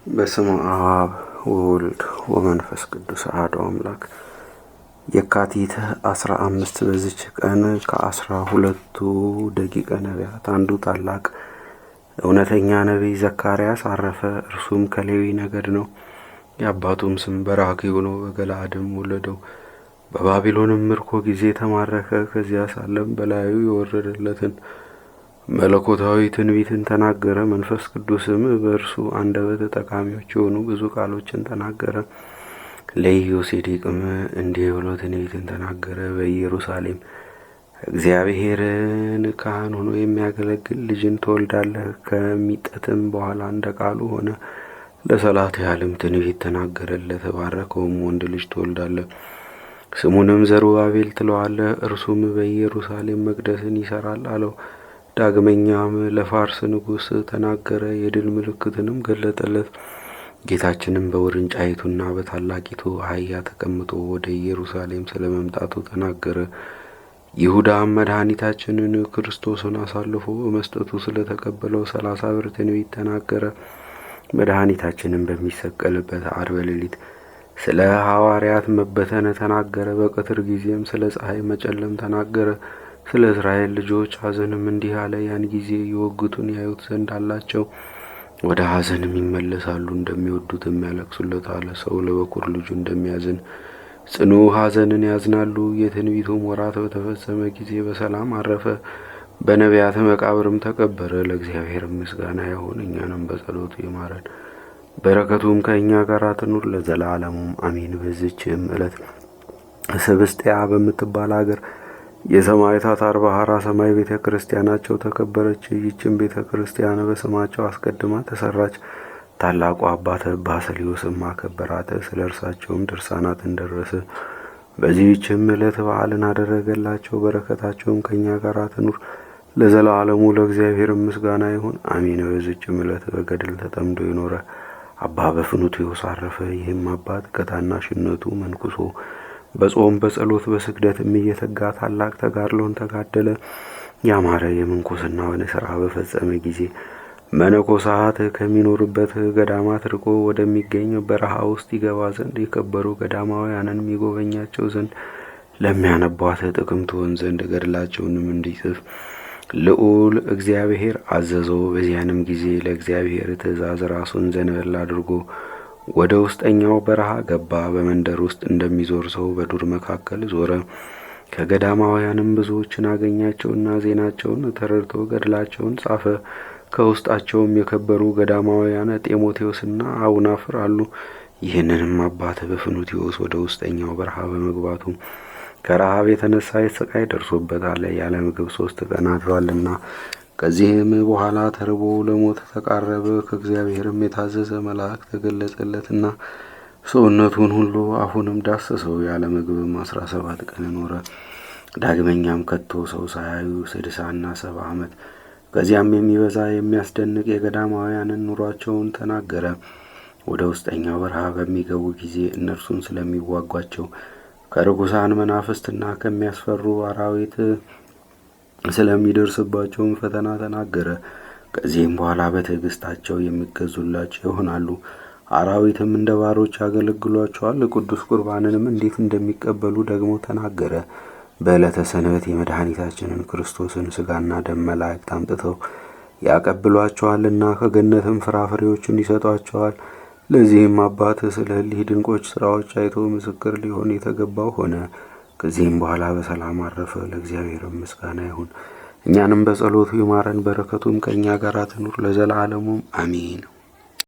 በስመ አብ ወወልድ ወመንፈስ ቅዱስ አሐዱ አምላክ። የካቲት 15 በዚች ቀን ከ12ቱ ደቂቀ ነቢያት አንዱ ታላቅ እውነተኛ ነቢይ ዘካርያስ አረፈ። እርሱም ከሌዊ ነገድ ነው። የአባቱም ስም በራክዩ ነው። በገለዓድም ወለደው። በባቢሎንም ምርኮ ጊዜ ተማረከ። ከዚያ ሳለም በላዩ የወረደለትን መለኮታዊ ትንቢትን ተናገረ። መንፈስ ቅዱስም በእርሱ አንደበት ጠቃሚዎች የሆኑ ብዙ ቃሎችን ተናገረ። ለኢዮሴዴቅም እንዲህ ብሎ ትንቢትን ተናገረ። በኢየሩሳሌም እግዚአብሔርን ካህን ሆኖ የሚያገለግል ልጅን ትወልዳለህ። ከሚጠትም በኋላ እንደ ቃሉ ሆነ። ለሰላትያልም ትንቢት ተናገረለት። ባረከውም፣ ወንድ ልጅ ትወልዳለህ፣ ስሙንም ዘሩባቤል ትለዋለህ። እርሱም በኢየሩሳሌም መቅደስን ይሠራል አለው። ዳግመኛም ለፋርስ ንጉሥ ተናገረ። የድል ምልክትንም ገለጠለት። ጌታችንም በውርንጫይቱና በታላቂቱ አህያ ተቀምጦ ወደ ኢየሩሳሌም ስለ መምጣቱ ተናገረ። ይሁዳም መድኃኒታችንን ክርስቶስን አሳልፎ በመስጠቱ ስለተቀበለው 30 ብር ትንቢት ተናገረ። መድኃኒታችንን በሚሰቀልበት ዓርብ ሌሊት ስለ ሐዋርያት መበተን ተናገረ። በቀትር ጊዜም ስለ ፀሐይ መጨለም ተናገረ። ስለ እስራኤል ልጆች ሐዘንም እንዲህ አለ። ያን ጊዜ የወጉትን ያዩት ዘንድ አላቸው፣ ወደ ሐዘንም ይመለሳሉ፣ እንደሚወዱትም ያለቅሱለታል። ሰው ለበኩር ልጁ እንደሚያዝን ጽኑ ሐዘንን ያዝናሉ። የትንቢቱም ወራት በተፈጸመ ጊዜ በሰላም አረፈ። በነቢያት መቃብርም ተቀበረ። ለእግዚአብሔር ምስጋና ይሁን፣ እኛንም በጸሎቱ ይማረን፣ በረከቱም ከእኛ ጋር ትኑር ለዘላለሙም አሜን። በዚችም ዕለት ስብስጥያ በምትባል አገር የሰማዕታት አርባሃራ ሰማይ ቤተ ክርስቲያናቸው ተከበረች። ይህችም ቤተ ክርስቲያን በስማቸው አስቀድማ ተሰራች። ታላቁ አባት ባስልዮስም አከበራት። ስለ እርሳቸውም ድርሳናትን ደረሰ። በዚህችም ዕለት በዓልን አደረገላቸው። በረከታቸውም ከእኛ ጋር ትኑር ለዘላለሙ። ለእግዚአብሔር ምስጋና ይሁን አሜን። በዚችም ዕለት በገድል ተጠምዶ የኖረ አባ በፍኑትዮስ አረፈ። ይህም አባት ከታናሽነቱ መንኩሶ በጾም በጸሎት በስግደትም እየተጋ ታላቅ ተጋድሎን ተጋደለ። ያማረ የምንኩስናውን ሥራ በፈጸመ ጊዜ መነኮሳት ከሚኖሩበት ገዳማት ርቆ ወደሚገኝ በረሃ ውስጥ ይገባ ዘንድ የከበሩ ገዳማውያንን የሚጎበኛቸው ዘንድ ለሚያነቧት ጥቅም ትሆን ዘንድ ገድላቸውንም እንዲጽፍ ልዑል እግዚአብሔር አዘዘው። በዚያንም ጊዜ ለእግዚአብሔር ትእዛዝ ራሱን ዘንበል አድርጎ ወደ ውስጠኛው በረሃ ገባ። በመንደር ውስጥ እንደሚዞር ሰው በዱር መካከል ዞረ። ከገዳማውያንም ብዙዎችን አገኛቸውና ዜናቸውን ተረድቶ ገድላቸውን ጻፈ። ከውስጣቸውም የከበሩ ገዳማውያን ጢሞቴዎስና አቡናፍር አሉ። ይህንንም አባት በፍኑትዮስ ወደ ውስጠኛው በረሃ በመግባቱ ከረሃብ የተነሳ የስቃይ ደርሶበታል። ያለ ምግብ 3 ቀን አድሯልና። ከዚህም በኋላ ተርቦ ለሞት ተቃረበ። ከእግዚአብሔርም የታዘዘ መልአክ ተገለጸለትና ሰውነቱን ሁሉ አፉንም ዳሰሰው። ያለ ምግብም 17 ቀን ኖረ። ዳግመኛም ከቶ ሰው ሳያዩ 60 እና 70 ዓመት ከዚያም የሚበዛ የሚያስደንቅ የገዳማውያንን ኑሯቸውን ተናገረ። ወደ ውስጠኛው በረሃ በሚገቡ ጊዜ እነርሱን ስለሚዋጓቸው ከርኩሳን መናፍስትና ከሚያስፈሩ አራዊት ስለሚደርስባቸውም ፈተና ተናገረ። ከዚህም በኋላ በትዕግስታቸው የሚገዙላቸው ይሆናሉ። አራዊትም እንደ ባሮች ያገለግሏቸዋል። ቅዱስ ቁርባንንም እንዴት እንደሚቀበሉ ደግሞ ተናገረ። በዕለተ ሰንበት የመድኃኒታችንን ክርስቶስን ሥጋና ደም መላእክት አምጥተው ያቀብሏቸዋልና ከገነትም ፍራፍሬዎችን ይሰጧቸዋል። ለዚህም አባት ስለ እሊህ ድንቆች ሥራዎች አይቶ ምስክር ሊሆን የተገባው ሆነ። ከዚህም በኋላ በሰላም አረፈ። ለእግዚአብሔር ምስጋና ይሁን፣ እኛንም በጸሎቱ ይማረን፣ በረከቱም ከእኛ ጋር ትኑር ለዘላለሙ አሜን።